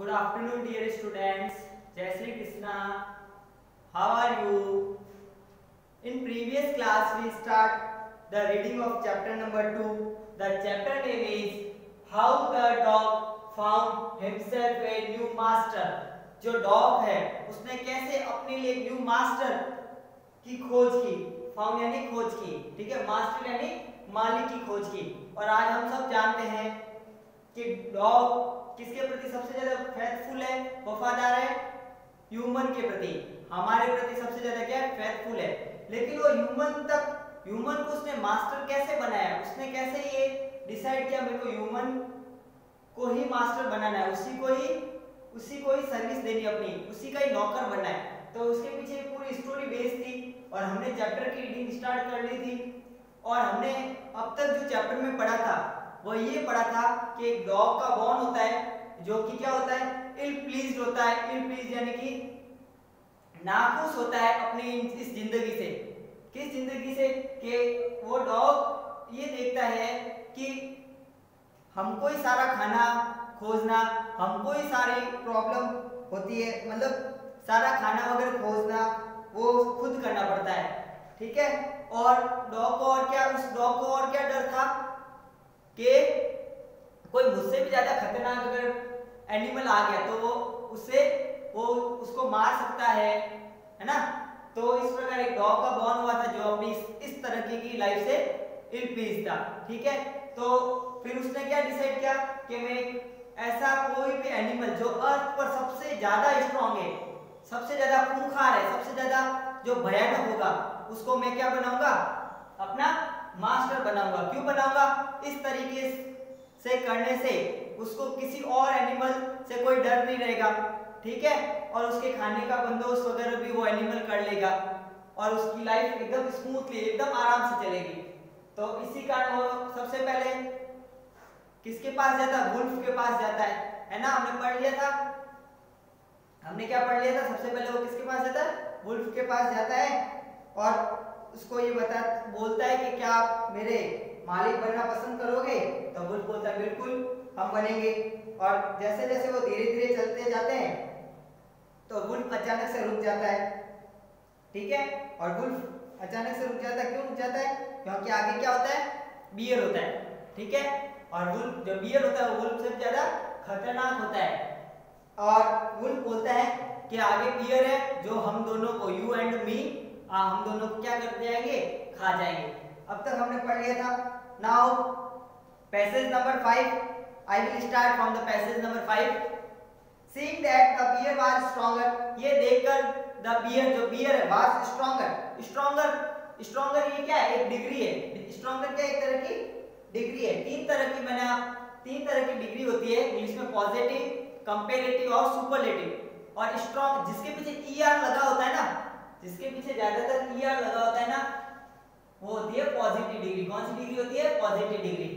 Good afternoon, dear students. Jai Shri Krishna. How are you? In previous class, we start the reading of chapter number 2. The chapter name is How the Dog Found Himself a New Master. जो dog है उसने कैसे अपने लिए new master की खोज की. Found यानी खोज की, ठीक है. मास्टर यानी मालिक की खोज की. और आज हम सब जानते हैं कि डॉग किसके प्रति सबसे ज्यादा फेथफुल है, वफादार है? ह्यूमन के प्रति, हमारे प्रति सबसे ज्यादा क्या है? फेथफुल है. लेकिन वो ह्यूमन को उसने मास्टर कैसे बनाया? उसने कैसे ये डिसाइड किया मेरे को ह्यूमन को ही मास्टर बनाना है, उसी को ही सर्विस देनी अपनी, उसी का ही नौकर बनना है. तो उसके पीछे पूरी स्टोरी बेस थी और हमने चैप्टर की रीडिंग स्टार्ट कर ली थी. और हमने अब तक जो चैप्टर में पढ़ा था वो ये पढ़ा था कि एक डॉग का बॉर्न होता है जो कि क्या होता है? इल प्लीज्ड होता है. इल प्लीज्ड यानी कि नाखुश होता है अपनी इस जिंदगी से. किस जिंदगी से? कि वो डॉग ये देखता है कि हमको ही सारा खाना खोजना, हमको ही सारी प्रॉब्लम होती है, मतलब सारा खाना वगैरह खोजना वो खुद करना पड़ता है, ठीक है. और डॉग को और क्या, उस डॉग को और क्या डर था कि कोई मुझसे भी ज्यादा खतरनाक अगर एनिमल आ गया तो वो उसको मार सकता है ना. तो इस प्रकार एक डॉग का बॉर्न हुआ था जो अपनी इस तरह की लाइफ से इल प्लीज्ड था, ठीक है. तो फिर उसने क्या डिसाइड किया कि मैं ऐसा कोई भी एनिमल जो अर्थ पर सबसे ज्यादा स्ट्रांग है, सबसे ज्यादा खूंखार है, सबसे ज्यादा जो भयानक होगा, उसको मैं क्या बनाऊंगा? अपना मास्टर बनाऊंगा. क्यों बनाऊंगा? इस तरीके से करने से उसको किसी और एनिमल से कोई डर नहीं रहेगा, ठीक है. और उसके खाने का बंदोबस्त वगैरह भी वो एनिमल कर लेगा और उसकी लाइफ एकदम स्मूथली, एकदम आराम से चलेगी. तो इसी कारण वो सबसे पहले किसके पास जाता है? वुल्फ के पास जाता है ना. हमने पढ़ लिया था, हमने क्या पढ़ लिया था? सबसे पहले वो किसके पास जाता है? वुल्फ के पास जाता है और उसको ये बोलता है कि क्या आप मेरे मालिक बनना पसंद करोगे? तो वुल्फ बोलता है बिल्कुल हम बनेंगे. और जैसे जैसे वो धीरे धीरे चलते जाते हैं तो वुल्फ अचानक से रुक जाता है, ठीक है. और वुल्फ अचानक से रुक जाता है. क्यों रुक जाता है? क्योंकि आगे क्या होता है? बियर होता है, ठीक है. और वुल्फ जो बियर होता है वो वुल्फ से ज्यादा खतरनाक होता है. और वुल्फ बोलता है कि आगे बियर है जो हम दोनों को, यू एंड मी, हम दोनों को क्या कर जाएंगे? खा जाएंगे. अब तक हमने पढ़ लिया था. Now passage number 5, I will start from the passage number 5. Seeing that the bear was stronger, ये देखकर the bear, जो bear है, was stronger ये क्या है? एक डिग्री है. stronger क्या? एक तरह की डिग्री है. तीन तरह की डिग्री होती है इंग्लिश में: पॉजिटिव, कंपैरेटिव और सुपरलेटिव. और स्ट्रॉन्ग जिसके पीछे er लगा होता है ना, जिसके पीछे ज्यादातर er लगा होता है ना, वो होती है पॉजिटिव डिग्री. कौन सी डिग्री होती है? पॉजिटिव डिग्री,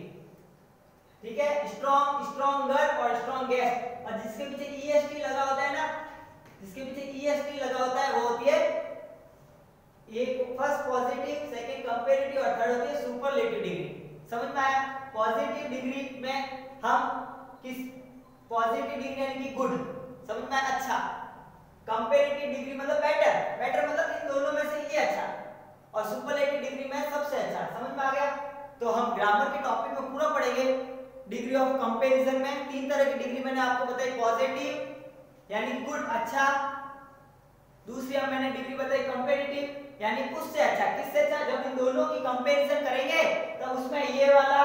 ठीक है. स्ट्रॉन्गर और स्ट्रॉन्गेस्ट. और जिसके पीछे est लगा होता है ना, जिसके पीछे est लगा होता है वो होती है एक फर्स्ट पॉजिटिव, सेकंड कंपैरेटिव और थर्ड होती है सुपरलेटिव डिग्री. समझ में आया? पॉजिटिव डिग्री में हम किस पॉजिटिव डिग्री यानी कि गुड, समझ में आया? अच्छा. कंपैरेटिव डिग्री मतलब बेटर मतलब इन दोनों में से ये अच्छा. और सुपरलेटिव डिग्री में सबसे अच्छा. समझ में आ गया? तो हम ग्रामर के टॉपिक में पूरा पढ़ेंगे. डिग्री ऑफ कंपैरिजन में तीन तरह की डिग्री मैंने आपको बताई: पॉजिटिव यानी गुड, अच्छा. दूसरी अब मैंने डिग्री बताई कंपैरेटिव यानी उससे अच्छा. किससे अच्छा? जब इन दोनों की कंपैरिजन करेंगे तब उसमें ये वाला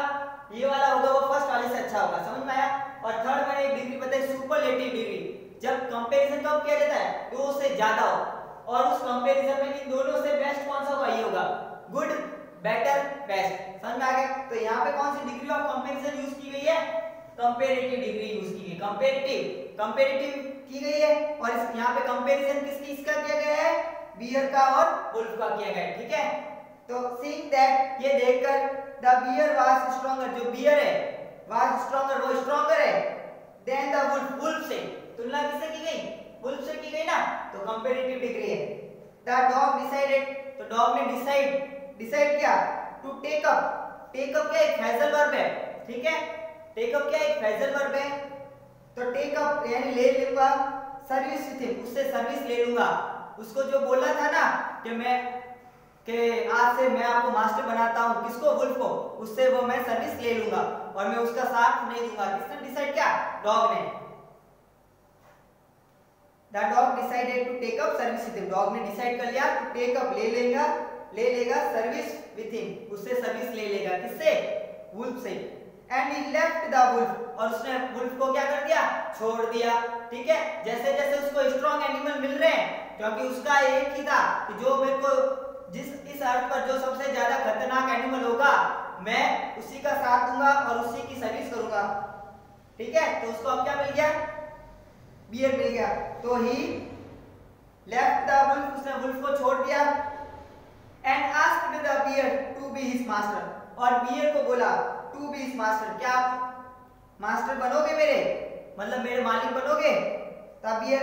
होगा वो फर्स्ट वाले से अच्छा होगा. समझ में आया? और थर्ड मैंने एक डिग्री बताई सुपरलेटिव डिग्री, जब कंपैरिजन कब किया जाता है? दो से ज्यादा हो और उस कंपैरिजन में इन दोनों से बेस्ट कौन सा होगा? ये होगा गुड, बेटर, बेस्ट. समझ में आ गया? तो यहाँ पे कौन सी डिग्री ऑफ कंपैरिजन यूज की गई है? कंपैरेटिव डिग्री यूज की गई. कंपैरेटिव की गई है. और यहाँ पे कंपैरिजन किसका किया गया है? बियर का और वुल्फ का किया गया है, ठीक है. तो सीइंग दैट, ये देखकर, द बियर वाज स्ट्रॉन्गर, जो बियर है वाज स्ट्रॉन्गर, वो स्ट्रॉन्गर है, देन द वुल्फ, वुल्फ से. तुलना किससे की गई? वुल्फ से की गई ना. तो कंपैरेटिव डिग्री है. द डॉग डिसाइडेड, तो डॉग ने डिसाइड किया to take up. Take up क्या? एक फ्रेजल वर्ब है, ठीक है. टेक अप क्या? एक फ्रेजल वर्ब है तो टेक अप यानी ले लूंगा सर्विस विथ हिम, उससे सर्विस ले लूंगा। उसको जो बोला था ना कि आज से मैं आपको मास्टर बनाता हूं, किसको? वुल्फ को, उससे वो मैं सर्विस ले लूंगा और मैं उसका साथ नहीं दूंगा। किसने डिसाइड किया? डॉग ने। The dog decided to take up service with him, dog ने डिसाइड कर लिया टू टेक अप ले लेगा सर्विस विथ हिम, उससे सर्विस ले लेगा। किससे? वुल्फ से। And he left the wolf, और उसने वुल्फ को क्या कर दिया? छोड़ दिया। ठीक है, जैसे जैसे उसको स्ट्रॉन्ग एनिमल मिल रहे हैं, क्योंकि उसका एक ही था कि जो मेरे को इस अर्थ पर जो सबसे ज्यादा खतरनाक एनिमल होगा मैं उसी का साथ दूंगा और उसी की सर्विस करूंगा। ठीक है, तो उसको अब क्या मिल गया? बियर मिल गया। तो ही लेफ्ट द वुल्फ, उसने वुल्फ को छोड़ दिया। And asked the bear to be his master, और बियर को बोला टू बी हिज मास्टर, क्या आप मास्टर बनोगे मेरे, मतलब मेरे मालिक बनोगे? तब बियर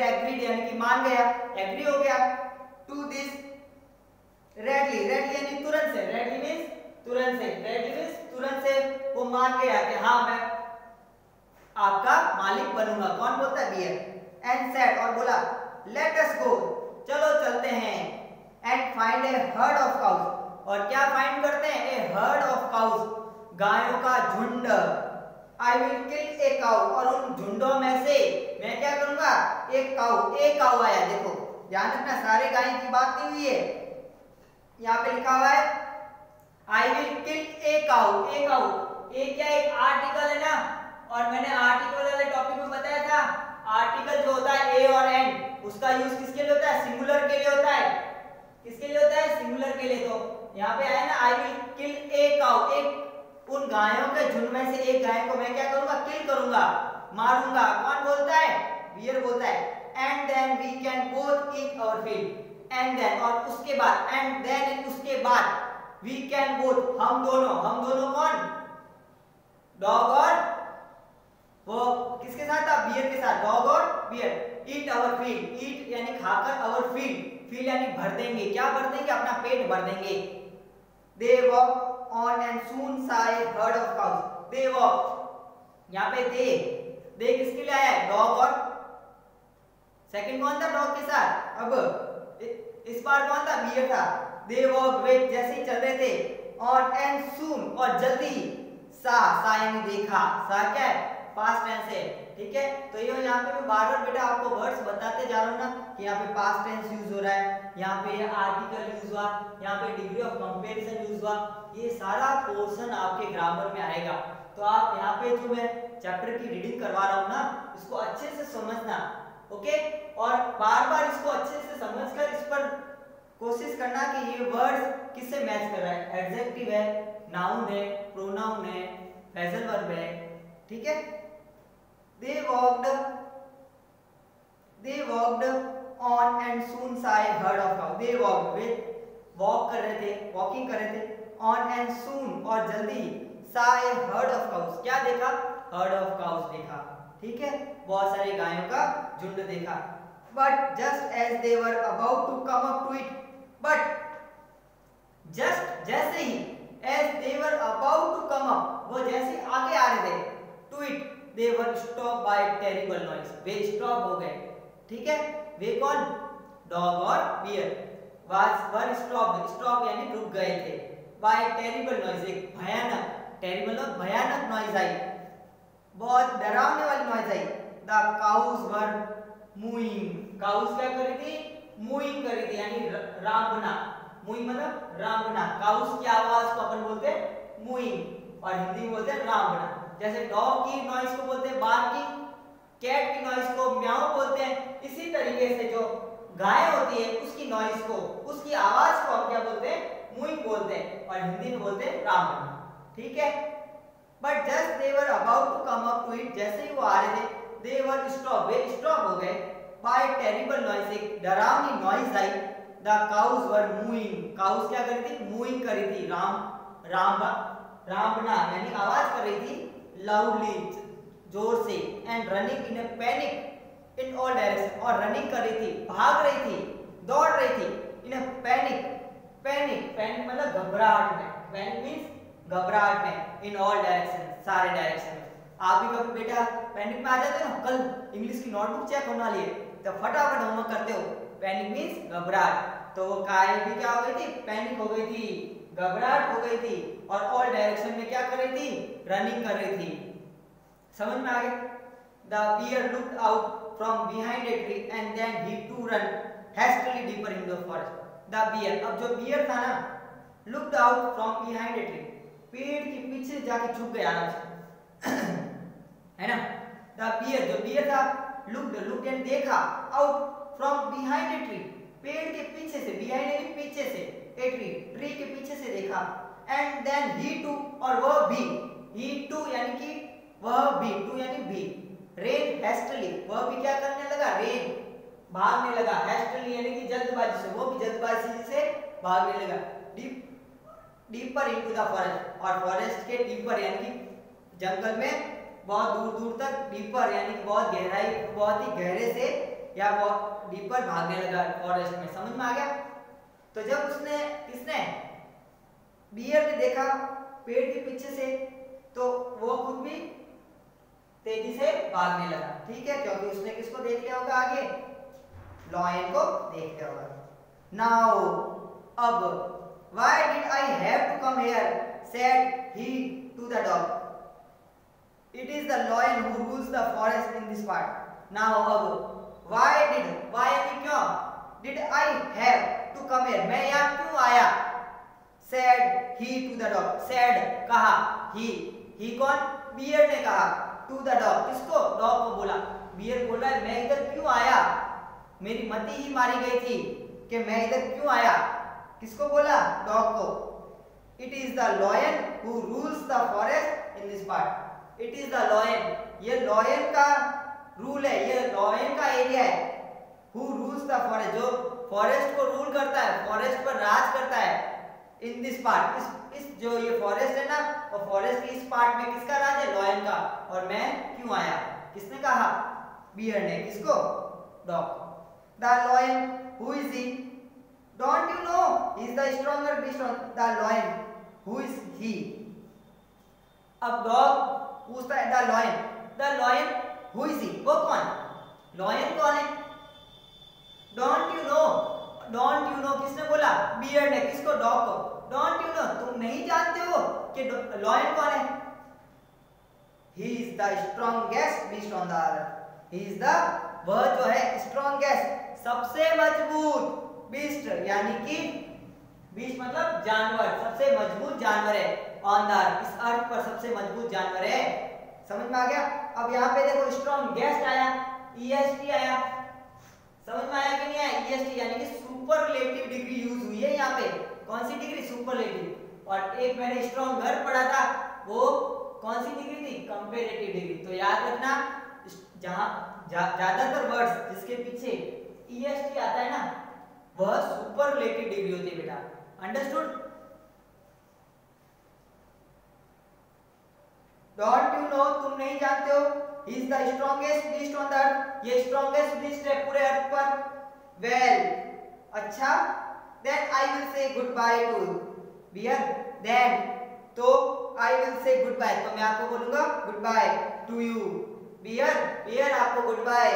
एग्रीड यानी कि मान गया, एग्री हो गया टू दिस रेडली यानी तुरंत से, रेडली मींस तुरंत से वो मान गया कि हाँ मैं आपका मालिक बनूंगा। कौन बोलता है? बियर। एंड सेड, और बोला लेट अस गो, चलो चलते हैं। And find A heard of cows, और क्या फाइंड करते हैं? ए हर्ड ऑफ काउज, गायों का झुंड। I will kill a cow, और उन झुंडों में से मैं क्या करूंगा? एक काउ आया। देखो ध्यान रखना, सारे गाय की बात नहीं हुई है, यहाँ पे लिखा हुआ है I will kill a cow. ए क्या एक आर्टिकल है ना, और मैंने आर्टिकल वाले टॉपिक में बताया था आर्टिकल जो होता है ए और एन, उसका यूज किसके लिए होता है? सिंगुलर के लिए होता है। किसके लिए होता है? सिंगुलर के लिए। तो यहाँ पे आया ना I will kill a cow, एक उन गायों के झुंड में से एक गाय को मैं क्या करूंगा? किल करूंगा, मारूंगा। कौन बोलता है? बियर बोलता है। And then we can both eat our feed, and then और उसके बाद, एंड देन उसके बाद वी कैन बोथ हम दोनों कौन? डॉग और वो किसके साथ था? बियर के साथ, डॉग और बियर। ईट आवर फीड, ईट यानी खाकर, आवर फीड यानी भर देंगे। क्या भर देंगे? अपना पेट भर देंगे। They walked on and soon saw a herd of cows. They walked, यहाँ पे they किसके लिए आया है? डॉग और सेकंड कौन था? डॉग के साथ। अब इस बार कौन था? बियर था। They walked with, जैसे ही चल रहे थे, on and soon और जल्दी, saw यानी देखा, saw क्या है? पास्ट टेंस है। ठीक है, तो ये यहाँ पे मैं बार-बार बेटा आपको वर्ड्स बताते जा रहा हूँ ना कि यहाँ पे पास्ट टेंस यूज हो रहा है, यहाँ पे आर्टिकल यूज हुआ, यहाँ पे डिग्री ऑफ कंपैरिजन यूज हुआ, ये सारा पोर्शन आपके ग्रामर में आएगा। तो आप यहाँ पे जो मैं चैप्टर की रीडिंग करवा रहा हूँ ना, इसको अच्छे से समझना, ओके, और बार-बार इसको अच्छे से समझकर इस पर कोशिश करना कि ये वर्ड्स किससे मैच कर रहा है। एडजेक्टिव है, नाउन है, प्रोनाउन है, फ्रेजल वर्ब है। ठीक है, They walked on and soon saw a herd of cows. They walked with, walk कर रहे थे, walking कर रहे थे, on and soon और जल्दी, saw a herd of cows, क्या देखा? herd of cows देखा। ठीक है, बहुत सारे गायों का झुंड देखा। But just as they were about to come up to it, but just जैसे ही, as they were about to come up, वो जैसे आगे आ रहे थे, to it they were stopped by terrible noise, way stop हो गए। ठीक है, वे कौन? डॉग और बियर वर स्टॉप यानी रुक गए थे। by terrible noise, एक भयानक, terrible और भयानक नॉइज आई, बहुत डरावने वाली noise I. the cows were mooing, cows क्या कर रही थी? मूइंग कर रही थी, यानी रांगना। मूइंग मतलब रांगना। काउस की आवाज को अपन बोलते हैं मूइंग और हिंदी में बोलते हैं रांगना। जैसे डॉग की नॉइज को बोलते हैं बार्किंग, कैट की नॉइज को म्याऊ बोलते हैं, इसी तरीके से जो गाय होती है उसकी नॉइज को, उसकी आवाज को हम क्या बोलते हैं? मूइंग बोलते हैं और हिंदी में बोलते हैं रांगना। ठीक है, but just they were about to come up to it, जैसे ही वो आ रहे थे, दे वर स्टॉप, वे स्टॉप हो गए। बाय टेरिबल नॉइज, एक डरावनी नॉइज आई। The cows were mooing, cows क्या कर रही थी? मूइंग कर रही थी, रांगना यानी आवाज कर रही थी लाउडली, जोर से। And running in A panic in all direction, और रनिंग कर रही थी, भाग रही थी, दौड़ रही थी। इन ए पैनिक मतलब घबराहट में, पैनिक मींस घबराहट में। इन ऑल डायरेक्शन, सारे डायरेक्शन में। आप भी कभी बेटा पैनिक में आ जाते हो ना, कल इंग्लिश की नोटबुक चेक होने वाली है तो फटाफट होमवर्क करते हो, पैनिक मीन्स घबराहट। तो वो काय भी क्या हो गई थी, पैनिक हो गई थी, घबराहट हो गई थी और ऑल डायरेक्शन में क्या कर रही थी, रनिंग कर रही थी। समझ में आ गया? The bear looked out from behind a tree and then he too ran hastily deeper into the forest. The bear, अब जो bear था ना, looked out from behind a tree, पेड़ के पीछे जाके छुप गया आराम से है ना। The bear, जो bear था, looked and देखा out from behind a tree, पेड़ के पीछे से, behind यानी पीछे से, a tree के पीछे से देखा, and then he too, और वह भी, he too यानी कि वह भी, टू यानी भी, रेन हेस्टली, वह भी क्या करने लगा, रेन भागने लगा, हेस्टली यानी कि जल्दबाजी से, वो भी जल्दबाजी से भागने लगा, डीपर इनटू द फॉरेस्ट, और फॉरेस्ट के डीपर यानी कि जंगल में बहुत दूर दूर तक, डीपर यानी कि बहुत गहराई, बहुत ही गहरे से या बहुत डीपर भागने लगा फॉरेस्ट में। समझ में आ गया? तो जब उसने, किसने, बियर ने देखा पेड़ के पीछे से, तो वो खुद भी तेजी से भागने लगा, ठीक है, क्योंकि उसने किसको देख लिया होगा, आगे लॉयन को देख लिया होगा। नाउ अब, why did I have to come here, said he to the dog, it is the lion who rules the forest in this part. Now अब, व्हाई डिड, व्हाई यानी क्यों, did I have to come here, मैं यहाँ क्यों आया, said he to the dog, said कहा, he कौन, bear ने कहा, टू द डॉग, किसको, डॉग को बोला। बियर बोल रहा है मैं इधर क्यों आया, मेरी मती ही मारी गई थी कि मैं इधर क्यों आया, किसको बोला, डॉग को। It is the lion who rules the forest in this part, it is the lion, ये लॉयन का रूल है, ये लॉयन का एरिया है, हु रूल्स द फॉरेस्ट, जो फॉरेस्ट को रूल करता है, फॉरेस्ट पर राज करता है, इन दिस पार्ट, इस जो ये फॉरेस्ट है ना, और फॉरेस्ट के इस पार्ट में किसका राज है, लॉयन का, और मैं क्यों आया, किसने कहा, बियर ने, किसको, dog. The lion who is he, don't you know he is the stronger beast on the lion, who is he. अब डॉग पूछता है the lion who is he, वो कौन, लॉयन कौन है, डोंट यू नो किसने बोला, बियर ने, किसको, डॉग को, डोंट यू नो, तुम नहीं जानते हो कि लॉयन कौन है, ही is the strongest beast on the earth, he is the, वह जो है स्ट्रॉन्गेस्ट, सबसे मजबूत, बीस्ट यानी कि, बीस्ट मतलब जानवर, सबसे मजबूत जानवर है, ऑन द अर्थ, इस अर्थ पर सबसे मजबूत जानवर है। समझ में आ गया? अब यहाँ पे देखो स्ट्रॉन्गेस्ट आया, ईएसटी आया, समझ में आया कि नहीं आया, ईएसटी यानी कि सुपरलेटिव डिग्री यूज हुई है यहाँ पे, कौन सी डिग्री, सुपरलेटिव। और एक मैंने स्ट्रॉन्गर पढ़ा था, वो कौन सी डिग्री थी, कंपैरेटिव डिग्री। तो याद रखना, जहां ज्यादातर वर्ड्स जिसके पीछे ईएसटी आता है ना, वह सुपरलेटिव डिग्री होती है बेटा, अंडरस्टूड। डोंट यू नो, तुम नहीं जानते हो, he is the strongest beast on the earth, ये स्ट्रॉन्गेस्ट बीस्ट है पूरे अर्थ पर। वेल, अच्छा, then I will say good bye to bear, then, तो I will say good bye, तो मैं आपको बोलूंगा good bye to you bear, आपको good bye.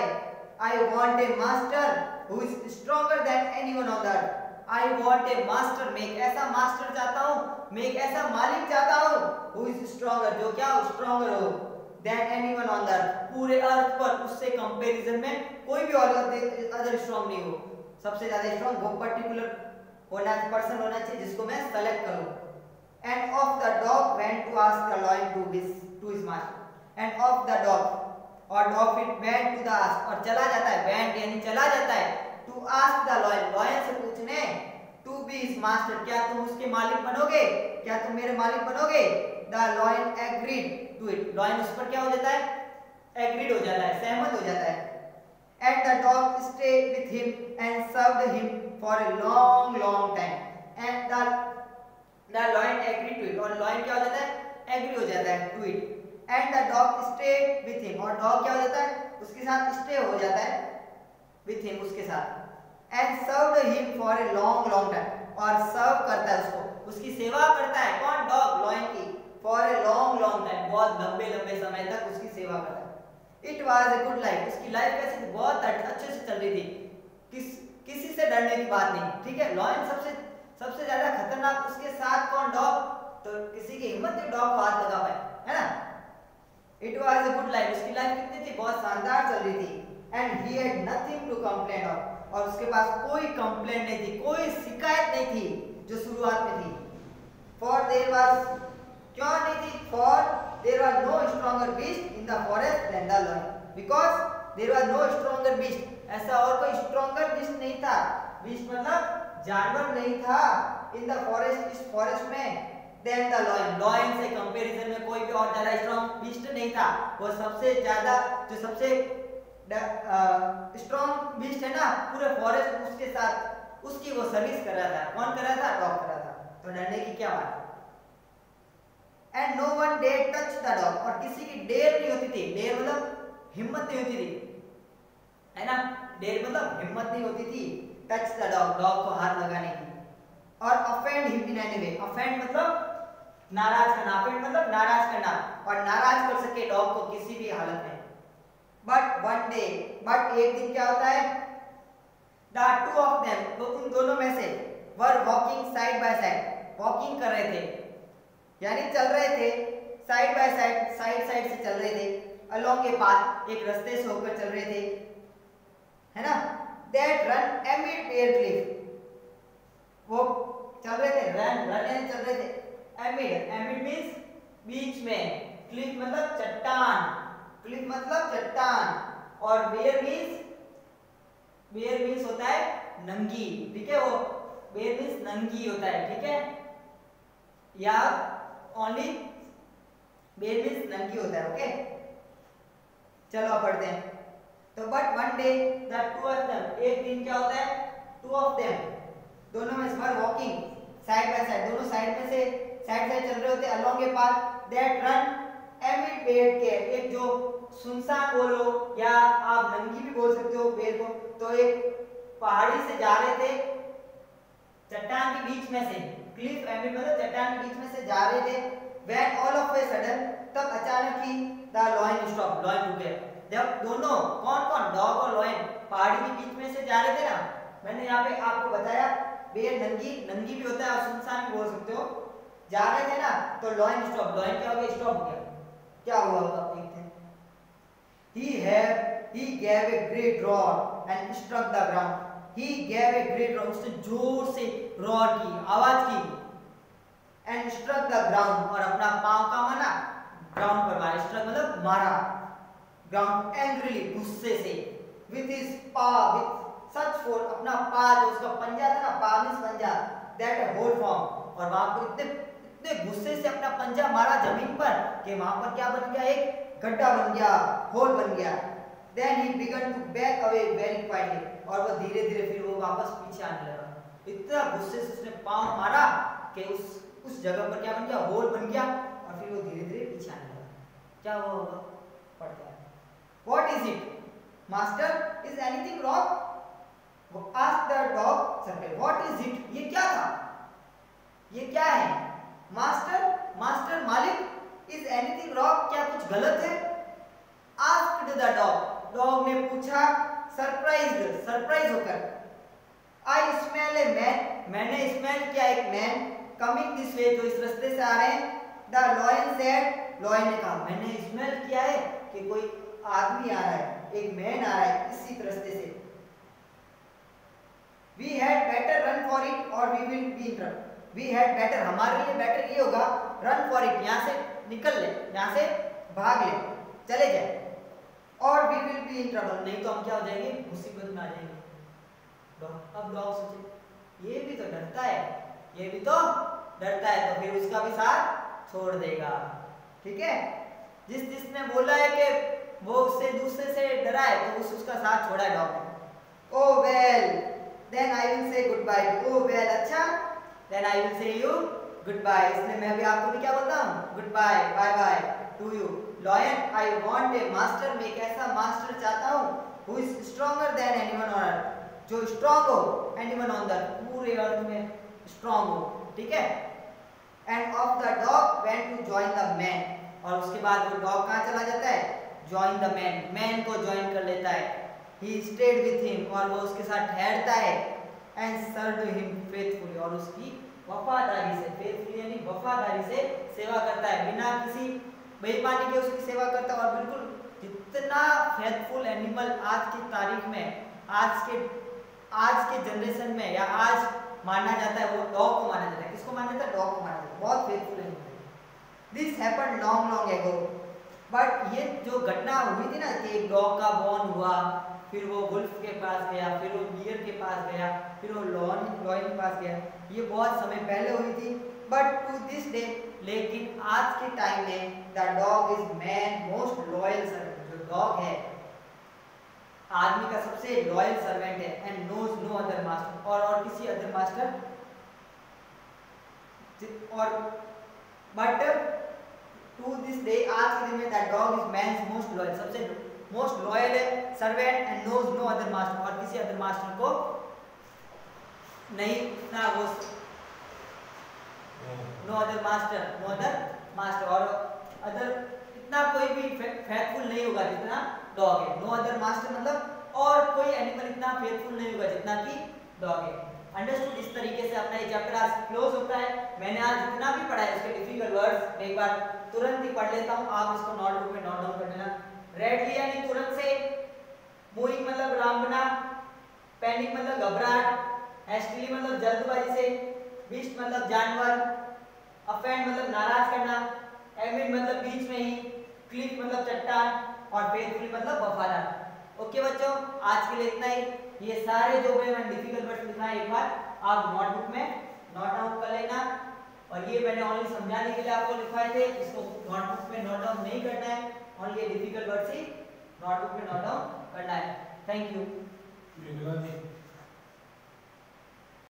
I want a master who is stronger than anyone on the earth, I want a master, मैं एक ऐसा master चाहता हूं, मैं एक ऐसा मालिक चाहता हूं, हु इज स्ट्रॉन्गर, जो क्या स्ट्रॉन्गर हो, देन एनीवन ऑन द अर्थ, पूरे अर्थ पर उससे कंपैरिजन में कोई भी और अदर स्ट्रॉन्ग नहीं हो, सबसे ज्यादा स्ट्रॉन्ग वो पर्टिकुलर होना, पर्सन होना चाहिए जिसको मैं सेलेक्ट करूं। And off the dog went to ask the lion to his master, and off the dog, और डॉग फिर वेंट टू द आस्क, और चला जाता है, वेंट यानी चला जाता है, to ask the lion, lion से पूछने, टू बी हिज मास्टर, क्या तुम उसके मालिक बनोगे, क्या तुम मेरे मालिक बनोगे। The lion agreed to it, lion उस पर क्या हो जाता है, एग्रीड हो जाता है, सहमत हो जाता है। And the dog stayed with him and served him for a long time. And the lion agreed to it. और lion क्या हो जाता है, agree हो जाता है to it. And the dog stayed with him. और dog क्या हो जाता है, उसके साथ stay हो जाता है with him, उसके साथ. And served him for a long time. और serve करता है उसको, उसकी सेवा करता है, कौन, dog, lion की, for a long long time, बहुत लंबे लंबे समय तक उसकी सेवा करता है। It was a good life, उसकी लाइफ कैसी थी, बहुत अच्छे से चल रही थी, किसी से डरने की बात नहीं, ठीक है। लॉयन सबसे ज्यादा खतरनाक, उसके साथ कौन, डॉग, तो किसी की हिम्मत नहीं डॉग को हाथ लगा पाए, है ना। It was a good life, उसकी लाइफ कितनी थी, बहुत शानदार चल रही थी। And he had nothing to complain of, और उसके पास कोई कंप्लेंट नहीं थी, कोई शिकायत नहीं थी जो शुरुआत में थी। फॉर देयर वाज, क्यों नहीं थी, for there was no stronger beast in the forest than the lion, because there was no stronger beast, ऐसा और कोई स्ट्रॉन्गर बीस्ट नहीं था, बीस्ट मतलब जानवर नहीं था, इन द फॉरेस्ट, इस फॉरेस्ट में, देन द लायन, लायन से कंपैरिजन में कोई भी और ज्यादा स्ट्रॉन्ग बीस्ट नहीं था। वो सबसे ज्यादा, जो सबसे स्ट्रॉन्ग बीस्ट है ना पूरे फॉरेस्ट, उसके साथ उसकी वो सर्विस कर रहा था। कौन कर रहा था, डॉग कर रहा था, तो डरने की क्या बात। And no one dare touch the dog, और किसी की डेयर नहीं होती थी, डेयर मतलब हिम्मत नहीं होती थी, है ना, डेयर मतलब हिम्मत नहीं होती थी टच द डॉग, डॉग को हाथ लगाने की, और offend him in any way, offend मतलब नाराज करना, ऑफेंड मतलब नाराज करना, और नाराज कर सके डॉग को किसी भी हालत में। बट वन डे, बट एक दिन क्या होता है, द टू ऑफ देम, वो उन दोनों में से, were walking side by side, walking कर रहे थे, यानी चल रहे थे side by side, side side से चल रहे थे, अलोंग ए पाथ, एक रास्ते से होकर चल रहे थे, है ना। दैट रन एमिड एयर क्लिफ, वो चल रहे थे, रन चल रहे थे, एमिड मींस बीच में, क्लिफ मतलब चट्टान, क्लिफ मतलब चट्टान, और बेयर मींस होता है नंगी, ठीक है, वो बेयर मींस नंगी होता है, ठीक है, या ओनली बेयर मींस नंगी होता है, ओके। चलो अब पढ़ते हैं। तो but one day the two of them, एक दिन क्या होता है, टू ऑफ देम, दोनों में से were walking side by side, दोनों साइड में से साइड चल रहे होते, along a path that ran amid bear के, एक जो सुनसान बोलो या आप नंगी भी बोल सकते हो बेर को, तो एक पहाड़ी से जा रहे थे, चट्टान के बीच में से, क्लिफ एमिड मतलब चट्टान के बीच में से जा रहे थे। When all of a sudden, तब अचानक ही द लायन स्टॉप, लायन रुक गया। जब दोनों, कौन, डॉग और लायन पहाड़ी के बीच में से जा रहे थे ना, मैंने यहाँ पे आपको बताया बेर नंगी भी होता है और सुनसान भी बोल सकते हो, जा रहे थे ना, तो लायन स्टॉप, लायन क्या हो गया, स्टॉप हो गया। क्या हुआ होगा, देखते हैं। He gave a great roar and struck the ground. He gave a great roar, उसने जोर से roar की, आवाज की, and struck the ground, और अपना पांव का माना ग्राउंड पर मारा, struck मतलब मारा, ground angrily, गुस्से से, with his paw, with such force, अपना पा जो उसका पंजा था ना, पा मींस पंजा, that a whole form, और वहां पर इतने गुस्से से अपना पंजा मारा जमीन पर कि वहां पर क्या बन गया, एक गड्ढा बन गया, होल बन गया। Then he began to back away very quietly, और वो धीरे धीरे फिर वो वापस पीछे आने लगा। इतना गुस्से से उसने पांव मारा कि उस जगह पर क्या बन गया, होल बन गया, और फिर वो धीरे धीरे पीछे आने लगा। क्या हुआ होगा, पढ़ते हैं। What is it, master? Is anything wrong? Asked the dog suddenly. What is it? ये क्या था, ये क्या है? मास्टर मालिक, इज एनीथिंग रॉन्ग, क्या कुछ गलत है? आस्क्ड द डॉग, डॉग ने पूछा सरप्राइज होकर। आई स्मेल ए मैन, मैंने स्मेल किया एक मैन, कमिंग दिस वे, जो इस रास्ते से आ रहे हैं। द लॉयन सेड, लॉयन ने कहा मैंने स्मेल किया है कि कोई आदमी आ रहा है, एक मैन आ रहा है इसी रास्ते से। We had better run for it और we will be in trouble, we had better, हमारे लिए बेटर ये होगा, रन फॉर इट, यहाँ से निकल ले, यहाँ से भाग ले, चले जाए, और we will be in trouble, नहीं तो हम क्या हो जाएंगे, मुसीबत में आ जाएंगे। अब डॉग सोचे ये भी तो डरता है, ये भी तो डरता है, तो फिर उसका भी साथ छोड़ देगा, ठीक है। जिसने बोला है कि वो उससे दूसरे से डरा है, तो उसका साथ छोड़ा है डॉग ने। Oh well then I will say good bye, oh well अच्छा, then I will say you good bye, इसलिए मैं भी आपको भी क्या बोलता हूँ, good bye, bye bye to you. Lion, I want a master, मैं एक ऐसा मास्टर चाहता हूँ who is stronger than anyone on earth, जो स्ट्रॉन्ग हो, एनीवन ऑन द, पूरे अर्थ में स्ट्रॉन्ग हो, ठीक है। And off the dog went to join the man, और उसके बाद वो डॉग कहाँ चला जाता है, जॉइन द मैन, मैन को ज्वाइन कर लेता है। ही स्टेड विथ हिम, और वो उसके साथ ठहरता है। एंड सर्व्ड हिम फेथफुली, और उसकी वफादारी से, फेथफुली यानी वफादारी से सेवा करता है, बिना किसी बेईमानी के उसकी सेवा करता है। और बिल्कुल जितना फेथफुल एनिमल आज की तारीख में, आज के जनरेशन में या आज माना जाता है, वो डॉग को माना जाता है। किसको माना जाता है, डॉग को माना जाता है, बहुत faithful animal. This happened long long ago, but ये जो घटना हुई थी ना कि एक डॉग का बॉर्न हुआ, फिर वो वुल्फ के पास गया, फिर वो बियर के पास गया, फिर वो लॉयन के पास गया, ये बहुत समय पहले हुई थी। बट टू दिस डे, लेकिन आज के टाइम में the dog is man most loyal servant, जो डॉग है आदमी का सबसे लॉयल सर्वेंट है। And knows no other master, और किसी अदर मास्टर, और बट टू दिस डे, आज के दिन में that dog is man's most loyal, सबसे मोस्ट लॉयल है servant. And knows no other master, और किसी अदर मास्टर को नहीं, इतना वो नो अदर मास्टर, और अदर इतना कोई भी फेथफुल नहीं होगा जितना डॉग है। नो अदर मास्टर मतलब और कोई एनिमल इतना फेथफुल नहीं होगा जितना कि डॉग है। अंडरस्टूड? इस तरीके से अपना ये चैप्टर आज क्लोज होता है। मैंने आज जितना भी पढ़ा है उसके डिफिकल्ट वर्ड्स एक बार तुरंत ही पढ़ लेता हूँ, आप इसको नोटबुक में नोट डाउन कर लेना। रेडली यानी तुरंत से, मूविंग मतलब रामबना, पैनिक मतलब घबराहट, हेस्टिली मतलब जल्दबाजी से, बीस्ट मतलब जानवर, अफेंड मतलब नाराज करना, एमिड मतलब बीच में ही, क्लिफ मतलब चट्टान, और फेथफुली मतलब वफादार। ओके बच्चों, आज के लिए इतना ही। ये सारे जो मैंने डिफिकल्ट वर्ड्स लिखाए एक बार आप नोटबुक में नोट डाउन कर लेना, और ये मैंने ओनली समझाने के लिए आपको लिखवाए थे, इसको नोटबुक में नोट डाउन नहीं करना है, और ये डिफिकल्ट वर्ड्स ही नोटबुक में नोट डाउन करना है। Thank you.